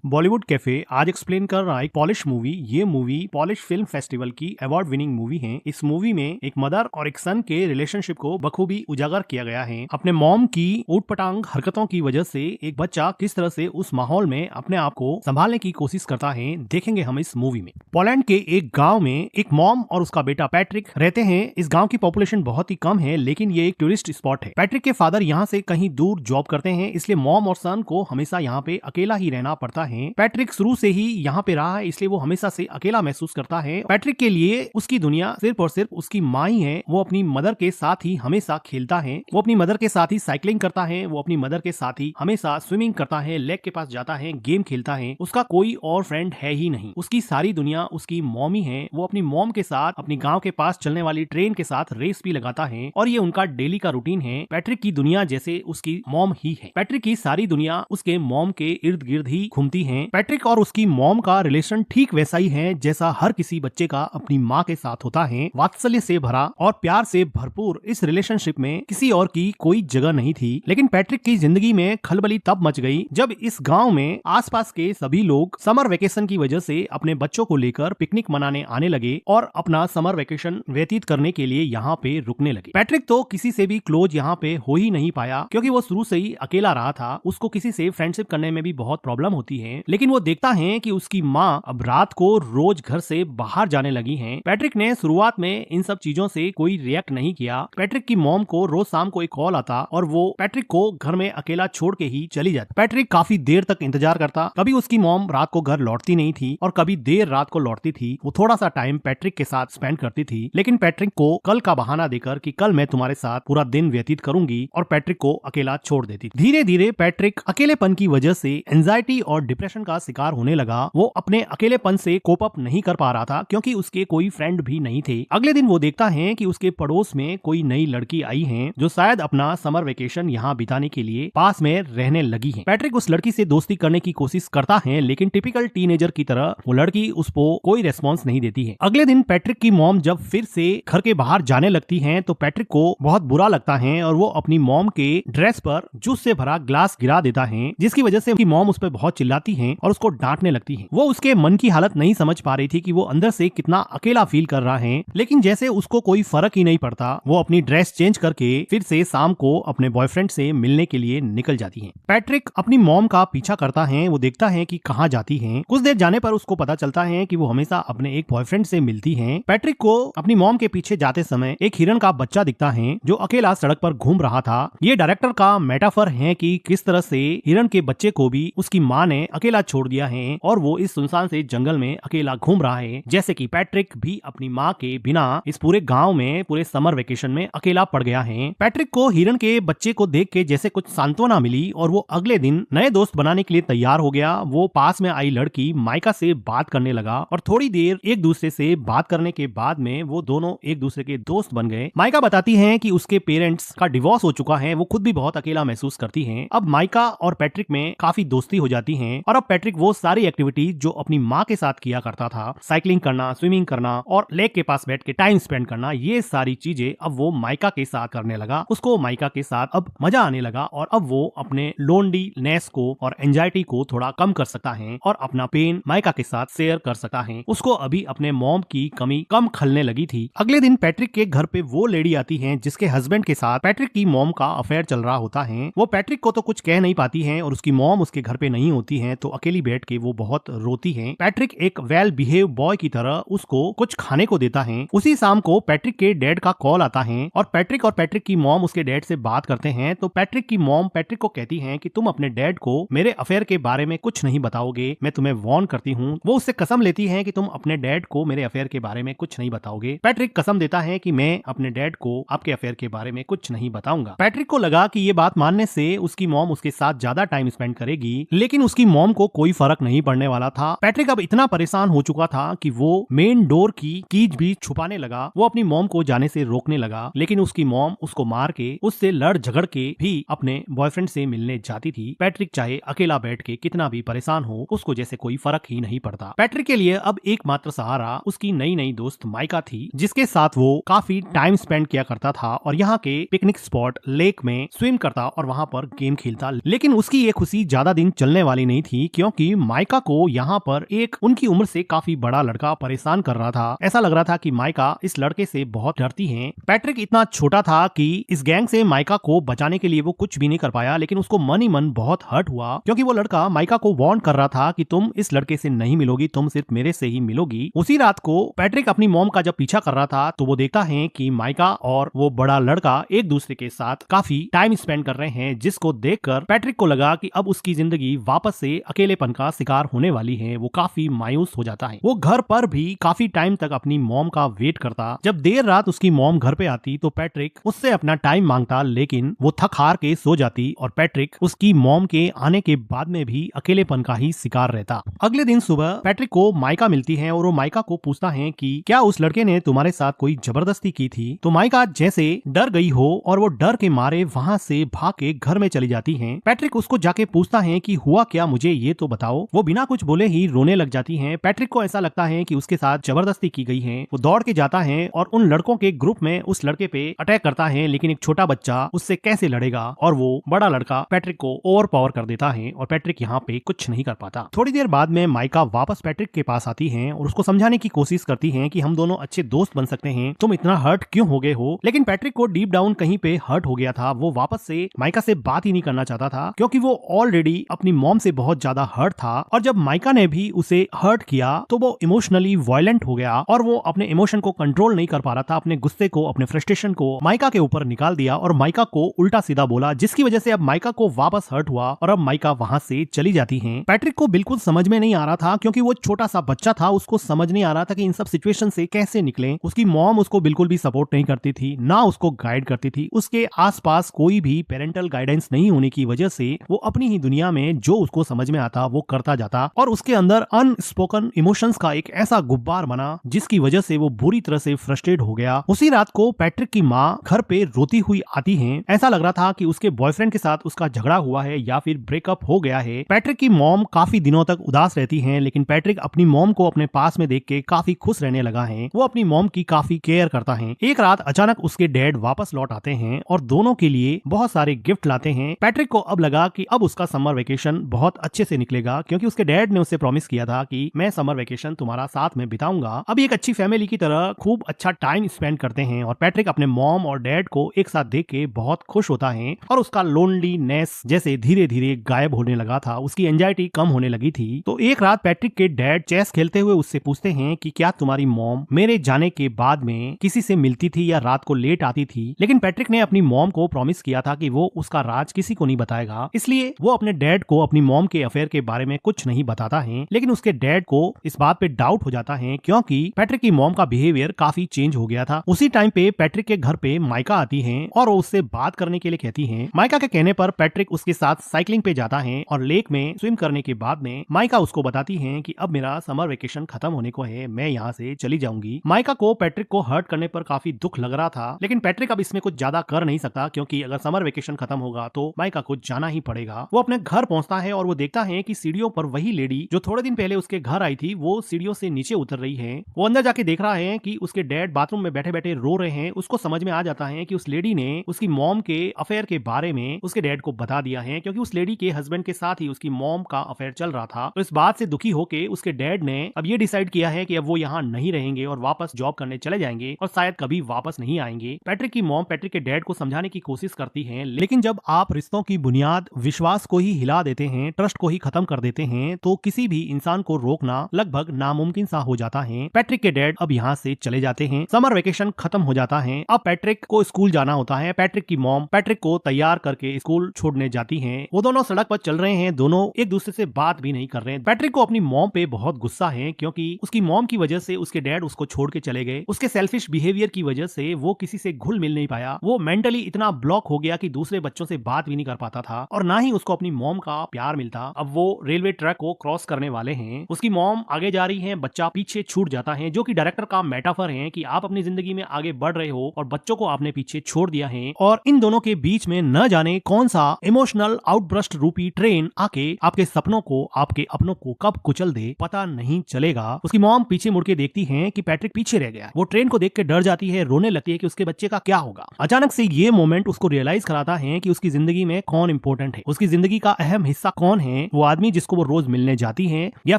Bollywood cafe आज explain कर रहा है एक पॉलिश मूवी। ये मूवी पॉलिश फिल्म फेस्टिवल की अवार्ड विनिंग मूवी है। इस मूवी में एक मदर और एक सन के रिलेशनशिप को बखूबी उजागर किया गया है। अपने मॉम की ऊटपटांग हरकतों की वजह से एक बच्चा किस तरह से उस माहौल में अपने आप को संभालने की कोशिश करता है, देखेंगे हम इस मूवी में। पोलैंड के एक गाँव में एक मॉम और उसका बेटा पैट्रिक रहते हैं। इस गाँव की पॉपुलेशन बहुत ही कम है, लेकिन ये एक टूरिस्ट स्पॉट है। पैट्रिक के फादर यहाँ से कहीं दूर जॉब करते हैं, इसलिए मॉम और सन को हमेशा यहाँ पे अकेला ही रहना पड़ता है। पैट्रिक शुरू से ही यहाँ पे रहा है, इसलिए वो हमेशा से अकेला महसूस करता है। पैट्रिक के लिए उसकी दुनिया सिर्फ और सिर्फ उसकी माँ ही है। वो अपनी मदर के साथ ही हमेशा खेलता है, वो अपनी मदर के साथ ही साइकिलिंग करता है, वो अपनी मदर के साथ ही हमेशा स्विमिंग करता है, लेक के पास जाता है, गेम खेलता है। उसका कोई और फ्रेंड है ही नहीं। उसकी सारी दुनिया उसकी मॉम ही है। वो अपनी मॉम के साथ अपनी गाँव के पास चलने वाली ट्रेन के साथ रेस भी लगाता है और ये उनका डेली का रूटीन है। पैट्रिक की दुनिया जैसे उसकी मॉम ही है। पैट्रिक की सारी दुनिया उसके मॉम के इर्द गिर्द ही घूमती है। पैट्रिक और उसकी मॉम का रिलेशन ठीक वैसा ही है जैसा हर किसी बच्चे का अपनी माँ के साथ होता है। वात्सल्य से भरा और प्यार से भरपूर इस रिलेशनशिप में किसी और की कोई जगह नहीं थी। लेकिन पैट्रिक की जिंदगी में खलबली तब मच गई जब इस गांव में आसपास के सभी लोग समर वेकेशन की वजह से अपने बच्चों को लेकर पिकनिक मनाने आने लगे और अपना समर वेकेशन व्यतीत करने के लिए यहाँ पे रुकने लगे। पैट्रिक तो किसी से भी क्लोज यहाँ पे हो ही नहीं पाया, क्योंकि वो शुरू से ही अकेला रहा था। उसको किसी से फ्रेंडशिप करने में भी बहुत प्रॉब्लम होती है। लेकिन वो देखता है कि उसकी माँ अब रात को रोज घर से बाहर जाने लगी हैं। पैट्रिक ने शुरुआत में इन सब चीजों से कोई रिएक्ट नहीं किया। पैट्रिक की मॉम को रोज शाम को एक कॉल आता और वो पैट्रिक को घर में अकेला छोड़ के ही चली जाती। पैट्रिक काफी देर तक इंतजार करता। कभी उसकी मॉम रात को घर लौटती नहीं थी और कभी देर रात को लौटती थी। वो थोड़ा सा टाइम पैट्रिक के साथ स्पेंड करती थी, लेकिन पैट्रिक को कल का बहाना देकर कि कल मैं तुम्हारे साथ पूरा दिन व्यतीत करूंगी, और पैट्रिक को अकेला छोड़ देती। धीरे धीरे पैट्रिक अकेलेपन की वजह से एंजाइटी और डिप्रेशन का शिकार होने लगा। वो अपने अकेलेपन से कोप अप नहीं कर पा रहा था, क्योंकि उसके कोई फ्रेंड भी नहीं थे। अगले दिन वो देखता है कि उसके पड़ोस में कोई नई लड़की आई है, जो शायद अपना समर वेकेशन यहाँ बिताने के लिए पास में रहने लगी है। पैट्रिक उस लड़की से दोस्ती करने की कोशिश करता है, लेकिन टिपिकल टीनेजर की तरह वो लड़की उसको कोई रेस्पॉन्स नहीं देती है। अगले दिन पैट्रिक की मॉम जब फिर से घर के बाहर जाने लगती है तो पैट्रिक को बहुत बुरा लगता है और वो अपनी मॉम के ड्रेस पर जूस से भरा ग्लास गिरा देता है, जिसकी वजह से उसकी मॉम उस पर बहुत चिल्लाती है और उसको डांटने लगती है। वो उसके मन की हालत नहीं समझ पा रही थी कि वो अंदर से कितना अकेला फील कर रहा है, लेकिन जैसे उसको कोई फर्क ही नहीं पड़ता, वो अपनी ड्रेस चेंज करके फिर से शाम को अपने बॉयफ्रेंड से मिलने के लिए निकल जाती है। पैट्रिक अपनी मॉम का पीछा करता है। वो देखता है कि कहाँ जाती है। कुछ देर जाने पर उसको पता चलता है कि वो हमेशा अपने एक बॉयफ्रेंड से मिलती है। पैट्रिक को अपनी मॉम के पीछे जाते समय एक हिरन का बच्चा दिखता है जो अकेला सड़क पर घूम रहा था। ये डायरेक्टर का मेटाफर है कि किस तरह से हिरन के बच्चे को भी उसकी माँ ने अकेला छोड़ दिया है और वो इस सुनसान से जंगल में अकेला घूम रहा है, जैसे कि पैट्रिक भी अपनी माँ के बिना इस पूरे गांव में पूरे समर वेकेशन में अकेला पड़ गया है। पैट्रिक को हिरन के बच्चे को देख के जैसे कुछ सांत्वना मिली और वो अगले दिन नए दोस्त बनाने के लिए तैयार हो गया। वो पास में आई लड़की माइका से बात करने लगा और थोड़ी देर एक दूसरे से बात करने के बाद में वो दोनों एक दूसरे के दोस्त बन गए। माइका बताती है कि उसके पेरेंट्स का डिवोर्स हो चुका है। वो खुद भी बहुत अकेला महसूस करती है। अब माइका और पैट्रिक में काफी दोस्ती हो जाती है और अब पैट्रिक वो सारी एक्टिविटीज जो अपनी माँ के साथ किया करता था, साइकिलिंग करना, स्विमिंग करना और लेक के पास बैठ के टाइम स्पेंड करना, ये सारी चीजें अब वो माइका के साथ करने लगा। उसको माइका के साथ अब मजा आने लगा और अब वो अपने लोनलीनेस को और एंजाइटी को थोड़ा कम कर सकता है और अपना पेन माइका के साथ शेयर कर सकता है। उसको अभी अपने मॉम की कमी कम खलने लगी थी। अगले दिन पैट्रिक के घर पे वो लेडी आती है जिसके हस्बैंड के साथ पैट्रिक की मॉम का अफेयर चल रहा होता है। वो पैट्रिक को तो कुछ कह नहीं पाती है और उसकी मॉम उसके घर पे नहीं होती है, तो अकेली बैठ के वो बहुत रोती है। पैट्रिक एक वेल बिहेव बॉय की तरह उसको कुछ खाने को देता है। उसी शाम को पैट्रिक के डैड का कॉल आता है और पैट्रिक की मॉम उसके डैड से बात करते हैं। तो पैट्रिक की मॉम पैट्रिक को कहती है कि तुम अपने डैड को मेरे अफेयर के बारे में कुछ नहीं बताओगे, मैं तुम्हें वार्न करती हूँ। वो उससे कसम लेती है कि तुम अपने डैड को मेरे अफेयर के बारे में कुछ नहीं बताओगे। पैट्रिक कसम देता है कि मैं अपने डैड को आपके अफेयर के बारे में कुछ नहीं बताऊंगा। पैट्रिक को लगा कि ये बात मानने से उसकी मॉम उसके साथ ज्यादा टाइम स्पेंड करेगी, लेकिन उसकी मॉम को कोई फर्क नहीं पड़ने वाला था। पैट्रिक अब इतना परेशान हो चुका था कि वो मेन डोर की कीज भी छुपाने लगा। वो अपनी मॉम को जाने से रोकने लगा, लेकिन उसकी मॉम उसको मार के उससे लड़ झगड़ के भी अपने बॉयफ्रेंड से मिलने जाती थी। पैट्रिक चाहे अकेला बैठ के कितना भी परेशान हो, उसको जैसे कोई फर्क ही नहीं पड़ता। पैट्रिक के लिए अब एकमात्र सहारा उसकी नई नई दोस्त माइका थी, जिसके साथ वो काफी टाइम स्पेंड किया करता था और यहाँ के पिकनिक स्पॉट लेक में स्विम करता और वहाँ पर गेम खेलता। लेकिन उसकी ये खुशी ज्यादा दिन चलने वाली नहीं थी। थी क्योंकि माइका को यहाँ पर एक उनकी उम्र से काफी बड़ा लड़का परेशान कर रहा था। ऐसा लग रहा था कि माइका इस लड़के से बहुत डरती है। पैट्रिक इतना छोटा था कि इस गैंग से माइका को बचाने के लिए वो कुछ भी नहीं कर पाया, लेकिन उसको मन ही मन बहुत हर्ट हुआ क्योंकि वो लड़का माइका को वार्न कर रहा था कि तुम इस लड़के से नहीं मिलोगी, तुम सिर्फ मेरे से ही मिलोगी। उसी रात को पैट्रिक अपनी मॉम का जब पीछा कर रहा था तो वो देखता है कि माइका और वो बड़ा लड़का एक दूसरे के साथ काफी टाइम स्पेंड कर रहे हैं, जिसको देखकर पैट्रिक को लगा कि अब उसकी जिंदगी वापस से अकेलेपन का शिकार होने वाली है। वो काफी मायूस हो जाता है। वो घर पर भी काफी टाइम तक अपनी मॉम का वेट करता। जब देर रात उसकी मॉम घर पे आती तो पैट्रिक उससे अपना टाइम मांगता, लेकिन वो थक हार के सो जाती और पैट्रिक उसकी मॉम के आने के बाद में भी अकेलेपन का ही शिकार रहता। अगले दिन सुबह पैट्रिक को माइका मिलती है और वो माइका को पूछता है कि क्या उस लड़के ने तुम्हारे साथ कोई जबरदस्ती की थी। तो माइका जैसे डर गई हो और वो डर के मारे वहाँ से भाग के घर में चली जाती है। पैट्रिक उसको जाके पूछता है कि हुआ क्या, मुझे ये तो बताओ। वो बिना कुछ बोले ही रोने लग जाती है। पैट्रिक को ऐसा लगता है कि उसके साथ जबरदस्ती की गई है। वो दौड़ के जाता है और उन लड़कों के ग्रुप में उस लड़के पे अटैक करता है, लेकिन एक छोटा बच्चा उससे कैसे लड़ेगा और वो बड़ा लड़का पैट्रिक को ओवर पावर कर देता है और पैट्रिक यहाँ पे कुछ नहीं कर पाता। थोड़ी देर बाद में माइका वापस पैट्रिक के पास आती है और उसको समझाने की कोशिश करती है कि हम दोनों अच्छे दोस्त बन सकते हैं, तुम इतना हर्ट क्यों हो गए हो। लेकिन पैट्रिक को डीप डाउन कहीं पे हर्ट हो गया था। वो वापस से माइका से बात ही नहीं करना चाहता था क्योंकि वो ऑलरेडी अपनी मॉम से बहुत ज्यादा हर्ट था और जब माइका ने भी उसे हर्ट किया तो वो इमोशनली वायलेंट हो गया और वो अपने इमोशन को कंट्रोल नहीं कर पा रहा था। अपने गुस्से को, अपने फ्रस्ट्रेशन को माइका के ऊपर निकाल दिया और माइका को उल्टा सीधा बोला, जिसकी वजह से अब माइका को वापस हर्ट हुआ और अब माइका वहां से चली जाती है। पैट्रिक को बिल्कुल समझ में नहीं आ रहा था क्योंकि वो छोटा सा बच्चा था, उसको समझ नहीं आ रहा था कि इन सब सिचुएशन से कैसे निकले। उसकी मॉम उसको बिल्कुल भी सपोर्ट नहीं करती थी, ना उसको गाइड करती थी। उसके आसपास कोई भी पेरेंटल गाइडेंस नहीं होने की वजह से वो अपनी ही दुनिया में जो उसको समझ में आता वो करता जाता और उसके अंदर अनस्पोकन इमोशंस का एक ऐसा गुब्बार बना जिसकी वजह से वो बुरी तरह से फ्रस्ट्रेट हो गया। उसी रात को पैट्रिक की माँ घर पे रोती हुई आती है। ऐसा लग रहा था कि उसके बॉयफ्रेंड के साथ उसका झगड़ा हुआ है या फिर ब्रेकअप हो गया है। पैट्रिक की मॉम काफी दिनों तक उदास रहती हैं, लेकिन पैट्रिक अपनी मॉम को अपने पास में देख के काफी खुश रहने लगा है। वो अपनी मॉम की काफी केयर करता है। एक रात अचानक उसके डैड वापस लौट आते हैं और दोनों के लिए बहुत सारे गिफ्ट लाते हैं। पैट्रिक को अब लगा कि अब उसका समर वेकेशन बहुत अच्छे से निकलेगा क्योंकि उसके डैड ने उससे प्रॉमिस किया था कि मैं समर वेकेशन तुम्हारा साथ में बिताऊंगा। अब एक अच्छी फैमिली की तरह खूब अच्छा टाइम स्पेंड करते हैं और पैट्रिक अपने मॉम और डैड को एक साथ देख के बहुत खुश होता है और उसका लोनलीनेस जैसे धीरे धीरे गायब होने लगा था, उसकी एंजाइटी कम होने लगी थी। तो एक रात पैट्रिक के डैड चेस खेलते हुए उससे पूछते हैं कि क्या तुम्हारी मॉम मेरे जाने के बाद में किसी से मिलती थी या रात को लेट आती थी। लेकिन पैट्रिक ने अपनी मॉम को प्रॉमिस किया था कि वो उसका राज किसी को नहीं बताएगा, इसलिए वो अपने डैड को अपनी मॉम के अफेयर के बारे में कुछ नहीं बताता है। लेकिन उसके डैड को इस बात पे डाउट हो जाता है क्योंकि पैट्रिक की मॉम का बिहेवियर काफी चेंज हो गया था। उसी टाइम पे पैट्रिक के घर पे माइका आती है और वो उससे बात करने के लिए कहती है। माइका के कहने पर पैट्रिक उसके साथ साइकिलिंग पे जाता है और लेक में स्विम करने के बाद में माइका उसको बताती है कि अब मेरा समर वेकेशन खत्म होने को है, मैं यहाँ से चली जाऊंगी। माइका को पैट्रिक को हर्ट करने पर काफी दुख लग रहा था, लेकिन पैट्रिक अब इसमें कुछ ज्यादा कर नहीं सकता क्योंकि अगर समर वेकेशन खत्म होगा तो माइका को जाना ही पड़ेगा। वो अपने घर पहुंचता है और वो देखता है कि सीढ़ियों पर वही लेडी जो थोड़े दिन पहले उसके घर आई थी वो सीढ़ियों से नीचे उतर रही है। वो अंदर जाके देख रहा है कि उसके डैड बाथरूम में बैठे बैठे रो रहे हैं। उसको समझ में आ जाता है कि उस लेडी ने उसकी मॉम के अफेयर के बारे में उसके डैड को बता दिया है क्योंकि उस लेडी के हस्बैंड के साथ ही उसकी मॉम का अफेयर चल रहा था। तो इस बात से दुखी होके उसके डैड ने अब ये डिसाइड किया है कि अब वो यहाँ नहीं रहेंगे और वापस जॉब करने चले जाएंगे और शायद कभी वापस नहीं आएंगे। पैट्रिक की मॉम पैट्रिक के डैड को समझाने की कोशिश करती है, लेकिन जब आप रिश्तों की बुनियाद विश्वास को ही हिला देते हैं, ट्रस्ट को ही खत्म कर देते हैं, तो किसी भी इंसान को रोकना लगभग नामुमकिन सा हो जाता है। पैट्रिक के डैड अब यहाँ से चले जाते हैं। समर वेकेशन खत्म हो जाता है। अब पैट्रिक को स्कूल जाना होता है। पैट्रिक की मॉम पैट्रिक को तैयार करके स्कूल छोड़ने जाती हैं। वो दोनों सड़क पर चल रहे हैं, दोनों एक दूसरे से बात भी नहीं कर रहे हैं। पैट्रिक को अपनी मॉम पे बहुत गुस्सा है क्योंकि उसकी मॉम की वजह से उसके डैड उसको छोड़ के चले गए। उसके सेल्फिश बिहेवियर की वजह से वो किसी से घुल मिल नहीं पाया। वो मेंटली इतना ब्लॉक हो गया कि दूसरे बच्चों से बात भी नहीं कर पाता था और ना ही उसको अपनी मॉम का प्यार मिलता। अब वो रेलवे ट्रैक को क्रॉस करने वाले हैं। उसकी मॉम आगे जा रही है, बच्चा पीछे छूट जाता है, जो कि डायरेक्टर का मेटाफर है कि आप अपनी जिंदगी में आगे बढ़ रहे हो और बच्चों को आपने पीछे छोड़ दिया है। और इन दोनों के बीच में न जाने कौन सा इमोशनल आउटब्रस्ट रूपी ट्रेन आके आपके सपनों को, आपके अपनों को कब कुचल दे पता नहीं चलेगा। उसकी मॉम पीछे मुड़ के देखती है कि पैट्रिक पीछे रह गया। वो ट्रेन को देख के डर जाती है, रोने लगती है कि उसके बच्चे का क्या होगा। अचानक से ये मोमेंट उसको रियलाइज कराता है कि उसकी जिंदगी में कौन इंपॉर्टेंट है, उसकी जिंदगी का अहम हिस्सा कौन है हैं, वो आदमी जिसको वो रोज मिलने जाती है, या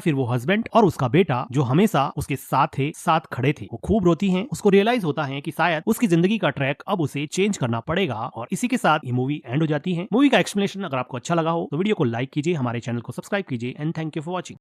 फिर वो हस्बैंड और उसका बेटा जो हमेशा उसके साथ थे, साथ खड़े थे। वो खूब रोती हैं। उसको रियलाइज होता है कि शायद उसकी जिंदगी का ट्रैक अब उसे चेंज करना पड़ेगा, और इसी के साथ ये मूवी एंड हो जाती है। मूवी का एक्सप्लेनेशन अगर आपको अच्छा लगा हो तो वीडियो को लाइक कीजिए, हमारे चैनल को सब्सक्राइब कीजिए, and thank you for watching.